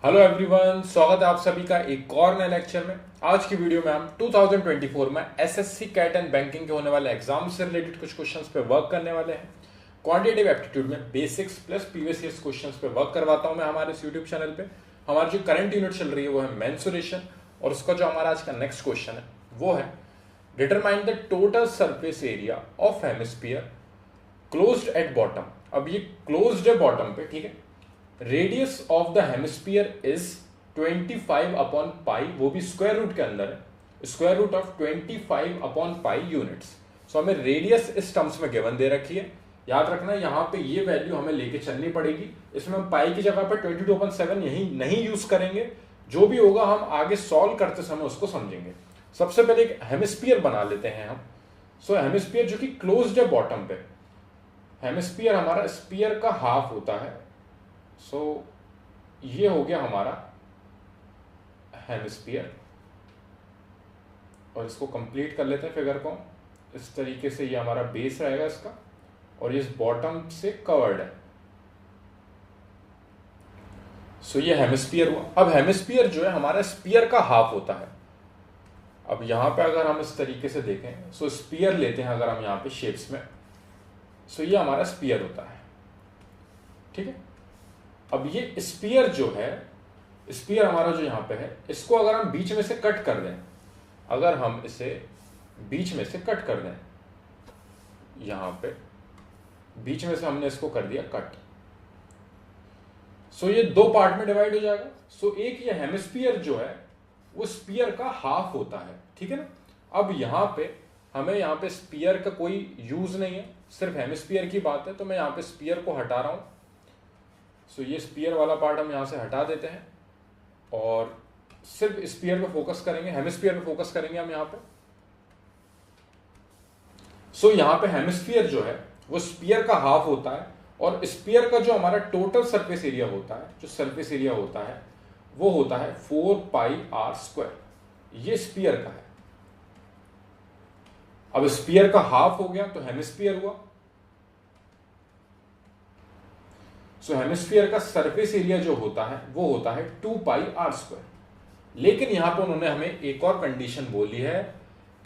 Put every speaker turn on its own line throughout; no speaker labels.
Hello everyone, स्वागत है आप सभी का एक और नए लेक्चर में। आज की वीडियो में हम 2024 में एसएससी कैट एंड बैंकिंग के होने वाले एग्जाम से रिलेटेड कुछ क्वेश्चंस पे वर्क करने वाले हैं। क्वांटिटेटिव एप्टीट्यूड में basics plus previous years questions पे वर्क करवाता हूं मैं हमारे इस यूट्यूब चैनल पे। हमारी जो करंट यूनिट चल रही है वो है मेंसुरेशन, और उसका जो हमारा आज का नेक्स्ट क्वेश्चन है वो है determine the total surface area of hemisphere closed at bottom. अब ये क्लोज्ड है बॉटम पे, ठीक है। Radius of the hemisphere is 25 upon pi, वो भी स्क्वायर रूट के अंदर है, square root of 25 upon pi units. So हमें रेडियस इस टर्म्स में गिवन दे रखी है। याद रखना यहाँ पे ये वैल्यू हमें लेके चलनी पड़ेगी। इसमें हम पाई की जगह पर 22/7 यही नहीं यूज करेंगे। जो भी होगा हम आगे सॉल्व करते समय उसको समझेंगे। सबसे पहले एक हेमिस्फीयर बना लेते हैं हम। सो हेमिस्फीयर जो कि क्लोज्ड है बॉटम पे, हेमिस्फीयर हमारा स्फीयर का हाफ होता है। सो ये हो गया हमारा हेमिस्फीयर, और इसको कंप्लीट कर लेते हैं फिगर को। इस तरीके से ये हमारा बेस रहेगा इसका, और ये इस बॉटम से कवर्ड है। सो ये हेमिस्फीयर हुआ। अब हेमिस्फीयर जो है हमारा स्फीयर का हाफ होता है। अब यहां पे अगर हम इस तरीके से देखें, सो स्फीयर लेते हैं अगर हम यहां पे शेप्स में, सो ये हमारा स्फीयर होता है, ठीक है। अब ये स्फीयर जो है, स्फीयर हमारा जो यहां पे है, इसको अगर हम बीच में से कट कर दें, अगर हम इसे बीच में से कट कर दें, यहां पे बीच में से हमने इसको कर दिया कट, सो ये दो पार्ट में डिवाइड हो जाएगा। सो एक ये हेमिस्फीयर जो है वो स्फीयर का हाफ होता है, ठीक है ना। अब यहां पे हमें यहां पे स्फीयर का कोई यूज नहीं है, सिर्फ हेमिस्फीयर की बात है, तो मैं यहां पे स्फीयर को हटा रहा हूं। सो ये स्फीयर वाला पार्ट हम यहां से हटा देते हैं और सिर्फ स्फीयर पे फोकस करेंगे, हेमिस्फीयर पे फोकस करेंगे हम यहां पे। सो यहां पे हेमिस्फीयर जो है वो स्फीयर का हाफ होता है, और स्फीयर का जो हमारा टोटल सरफेस एरिया होता है, जो सरफेस एरिया होता है वो होता है 4πr²। ये स्फीयर का है। अब स्फीयर का हाफ हो गया तो हेमिस्फीयर हुआ। सो हेमिस्फीयर का सरफेस एरिया जो होता है वो होता है 2πr²। लेकिन यहां पर उन्होंने हमें एक और कंडीशन बोली है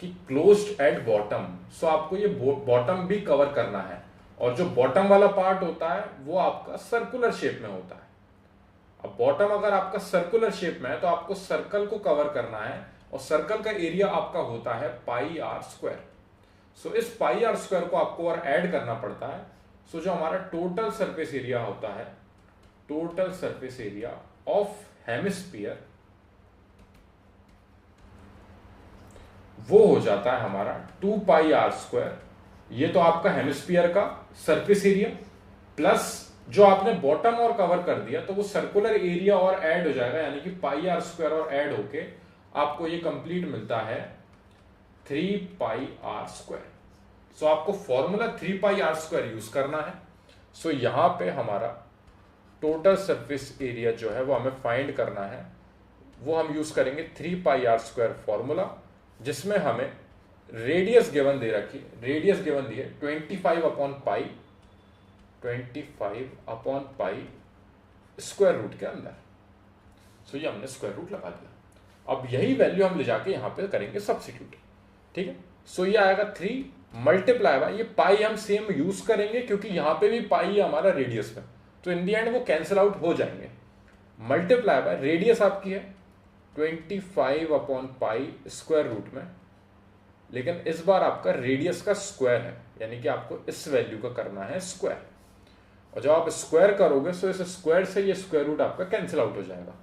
कि क्लोज्ड एट बॉटम। सो आपको ये बॉटम भी कवर करना है, और जो बॉटम वाला पार्ट होता है वो आपका सर्कुलर शेप में होता है। अब बॉटम अगर आपका सर्कुलर शेप में है तो आपको सर्कल को कवर करना है, और सर्कल का एरिया आपका होता है πr²। सो इस πr² को आपको और ऐड करना पड़ता है। सो जो हमारा टोटल सरफेस एरिया होता है, total surface area of hemisphere, वो हो जाता है हमारा 2πr²। ये तो आपका हेमिस्फीयर का सरफेस एरिया, प्लस जो आपने बॉटम और कवर कर दिया तो वो सर्कुलर एरिया और ऐड हो जाएगा, यानी कि πr² और ऐड होके आपको ये कंप्लीट मिलता है 3πr²। सो आपको फॉर्मूला 3πr² यूज करना है। सो यहां पे हमारा टोटल सरफेस एरिया जो है वो हमें फाइंड करना है, वो हम यूज करेंगे 3πr² फॉर्मूला, जिसमें हमें रेडियस गिवन दे रखी है। रेडियस गिवन दी है 25 upon pi, 25 upon pi square root के अंदर। सो ये हमने स्क्वायर रूट लगा दिया। अब यही वैल्यू हम ले जाके यहां पे करेंगे सब्स्टिट्यूट, ठीक है। सो ये आएगा 3 मल्टीप्लाई बाय, ये पाई हम सेम यूज करेंगे क्योंकि यहां पे भी पाई है हमारा रेडियस में, तो इन दी एंड वो कैंसिल आउट हो जाएंगे। मल्टीप्लाई बाय रेडियस आपकी है 25 अपॉन पाई स्क्वायर रूट में, लेकिन इस बार आपका रेडियस का स्क्वायर है, यानी कि आपको इस वैल्यू का करना है स्क्वायर। और जब आप स्क्वायर करोगे तो इस स्क्वायर से ये स्क्वायर रूट आपका कैंसिल आउट हो जाएगा,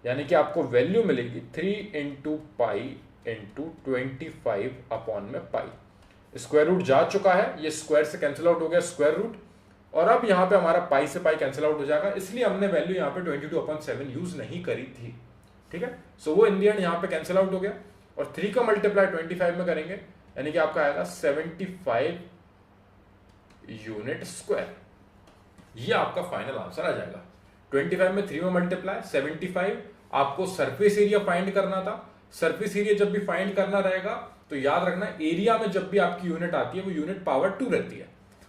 यानी कि आपको वैल्यू मिलेगी 3 इंटू पाई इंटू 25 अपॉन में पाई। स्क्वायर रूट जा चुका है, ये स्क्वायर से कैंसिल आउट हो गया स्क्वायर रूट, और अब यहां पे हमारा पाई से पाई कैंसिल आउट हो जाएगा, इसलिए हमने वैल्यू यहां पे 22/7 यूज नहीं करी थी, ठीक है। सो वो इन दी एंड यहां पे कैंसिल आउट हो गया, और 3 का मल्टीप्लाई 25 में करेंगे, यानी कि आपका आएगा 75 यूनिट स्क्वायर। ये आपका फाइनल आंसर आ जाएगा। 25 में 3 में मल्टीप्लाई 75। आपको सरफेस एरिया फाइंड करना था। सरफेस एरिया जब भी फाइंड करना रहेगा तो याद रखना, एरिया में जब भी आपकी यूनिट आती है वो यूनिट पावर 2 रहती है,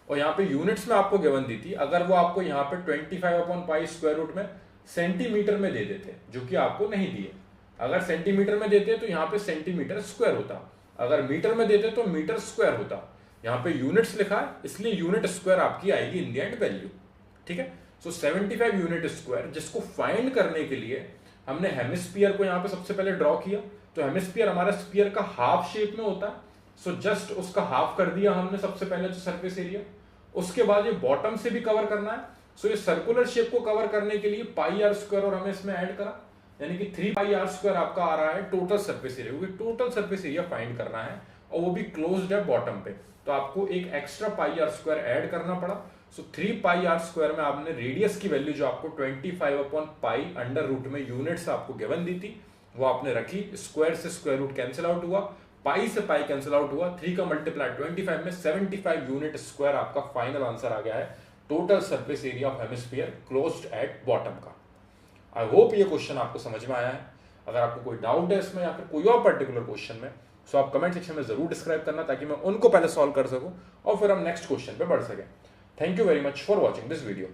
और यहाँ पे यूनिट्स में आपको गिवन दी थी। अगर वो आपको यहाँ पे 25 अपॉन पाई स्क्वायर रूट में सेंटीमीटर में दे देते, जो कि आपको नहीं दिए। अगर सेंटीमीटर में देते तो यहाँ पे सेंटीमीटर स्क्वायर होता, अगर मीटर में देते तो मीटर स्क्वायर होता। यहाँ पे यूनिट्स लिखा है इसलिए यूनिट स्क्वायर आपकी आएगी इन द एंड वैल्यू। ठीक है, सो 75 यूनिट स्क्वायर, जिसको फाइंड करने के लिए हमने हेमिस्फीयर को यहाँ पे सबसे पहले ड्रॉ किया। तो हेमिस्फीयर हमारा स्फीयर का हाफ शेप में होता है, सो जस्ट उसका हाफ कर दिया हमने सबसे पहले तो सरफेस एरिया। उसके बाद ये बॉटम से भी कवर करना है, सो ये सर्कुलर शेप को कवर करने के लिए पाई आर स्क्वायर और हमें इसमें ऐड करा, यानी कि 3 पाई आर स्क्वायर आपका आ रहा है टोटल सरफेस एरिया, क्योंकि टोटल सरफेस एरिया फाइंड करना है और वो भी क्लोज्ड है बॉटम पे, तो आपको एक extra pi r square add करना पड़ा। सो 3 पाई आर स्क्वायर में आपने रेडियस की वैल्यू जो आपको 25/पाई अंडर रूट में यूनिट्स आपको गिवन दी थी वो आपने रखी। स्क्वायर से स्क्वायर रूट कैंसिल आउट हुआ, पाई से पाई कैंसिल आउट हुआ, 3 का मल्टीप्लाई 25 में 75 यूनिट स्क्वायर आपका फाइनल आंसर आ गया है total surface area of hemisphere closed at bottom का। आई होप ये क्वेश्चन आपको समझ में आया है। अगर आपको कोई डाउट है इसमें या फिर कोई और पर्टिकुलर क्वेश्चन में, सो आप कमेंट सेक्शन में जरूर डिस्क्राइब करना ताकि मैं उनको पहले सॉल्व कर सकूं और फिर हम नेक्स्ट क्वेश्चन पे बढ़ सकें। Thank you very much for watching this video.